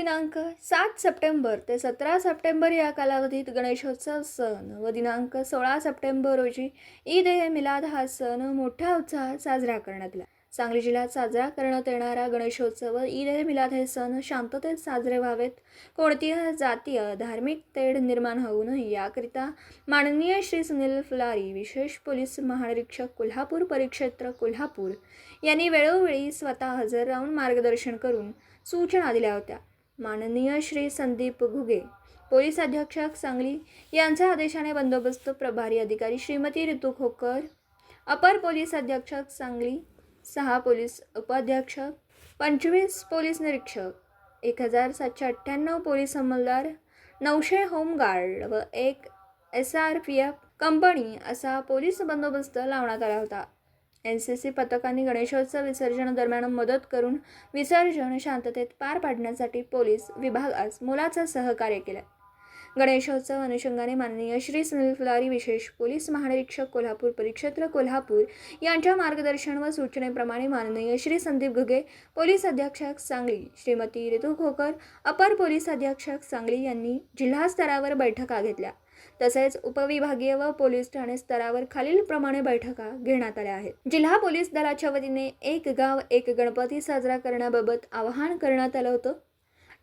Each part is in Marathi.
दिनांक 7 सप्टेंबर ते 17 सप्टेंबर या कालावधीत गणेशोत्सव सण व दिनांक 16 सप्टेंबर रोजी ईद ए मिलाद हा सण मोठ्या उत्साहात साजरा करण्यात आला. सांगली जिल्ह्यात साजरा करण्यात येणारा गणेशोत्सव व ईद ए मिलाद हे सण शांततेत साजरे व्हावेत, कोणतीही जातीय धार्मिक तेढ निर्माण होऊ नये याकरिता माननीय श्री सुनील फुलारी, विशेष पोलीस महानिरीक्षक कोल्हापूर परिक्षेत्र कोल्हापूर यांनी वेळोवेळी स्वतः हजर राहून मार्गदर्शन करून सूचना दिल्या होत्या. माननीय श्री संदीप घुगे, पोलीस अधीक्षक सांगली यांच्या आदेशाने बंदोबस्त प्रभारी अधिकारी श्रीमती ऋतू खोकर, अपर पोलीस अधीक्षक सांगली, 6 पोलीस उपाधीक्षक, 25 पोलीस निरीक्षक, 1798 पोलीस अंमलदार, 900 होमगार्ड व 1 SRPF कंपनी असा पोलीस बंदोबस्त लावण्यात आला होता. NCC पथकांनी गणेशोत्सव विसर्जनादरम्यान मदत करून विसर्जन शांततेत पार पाडण्यासाठी पोलीस विभागास मोलाचं सहकार्य केलं. गणेशोत्सव अनुषंगाने माननीय श्री सुनील फुलारी, विशेष पोलीस महानिरीक्षक कोल्हापूर परिक्षेत्र कोल्हापूर यांच्या मार्गदर्शन व सूचनेप्रमाणे माननीय श्री संदीप घुगे, पोलीस अधीक्षक सांगली, श्रीमती ऋतू खोकर, अपर पोलीस अधीक्षक सांगली यांनी जिल्हा स्तरावर बैठका घेतल्या. तसेच उपविभागीय व पोलीस ठाणे स्तरावर खालीलप्रमाणे बैठका घेण्यात आल्या आहेत. जिल्हा पोलीस दलाच्या वतीने एक गाव एक गणपती साजरा करण्याबाबत आवाहन करण्यात आलं होतं.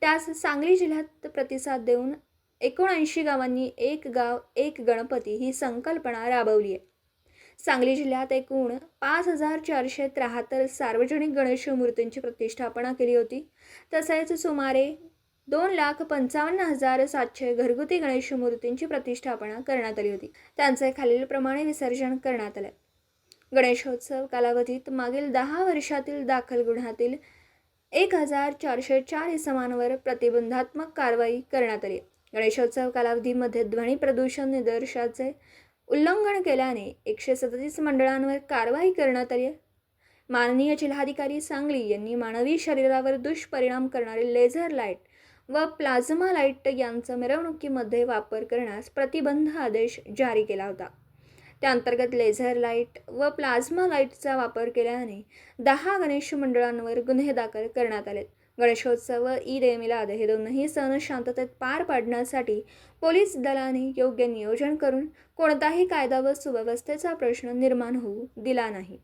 त्यास सांगली जिल्ह्यात प्रतिसाद देऊन 79 गावांनी एक गाव एक गणपती ही संकल्पना राबवली आहे. सांगली जिल्ह्यात एकूण 5473 सार्वजनिक गणेश मूर्तींची प्रतिष्ठापना केली होती. तसेच सुमारे 2,55,700 घरगुती गणेश मूर्तींची प्रतिष्ठापना करण्यात आली होती. त्यांचे खालीलप्रमाणे विसर्जन करण्यात आले. गणेशोत्सव कालावधीत मागील 10 वर्षातील दाखल गुन्ह्यातील 1404 इसमांवर प्रतिबंधात्मक कारवाई करण्यात आली. गणेशोत्सव कालावधीमध्ये ध्वनी प्रदूषण निर्देशाचे उल्लंघन केल्याने 137 मंडळांवर कारवाई करण्यात आली. माननीय जिल्हाधिकारी सांगली यांनी मानवी शरीरावर दुष्परिणाम करणारे लेझर लाईट व प्लाझ्मा लाईट यांचा मिरवणुकीमध्ये वापर करण्यास प्रतिबंध आदेश जारी केला होता. त्याअंतर्गत लेझर लाईट व प्लाझ्मा लाईटचा वापर केल्याने 10 गणेश मंडळांवर गुन्हे दाखल करण्यात आले. गणेशोत्सव व ईद ए मिलाद हे दोन्ही सण शांततेत पार पाडण्यासाठी पोलीस दलाने योग्य नियोजन करून कोणताही कायदा व सुव्यवस्थेचा प्रश्न निर्माण होऊ दिला नाही.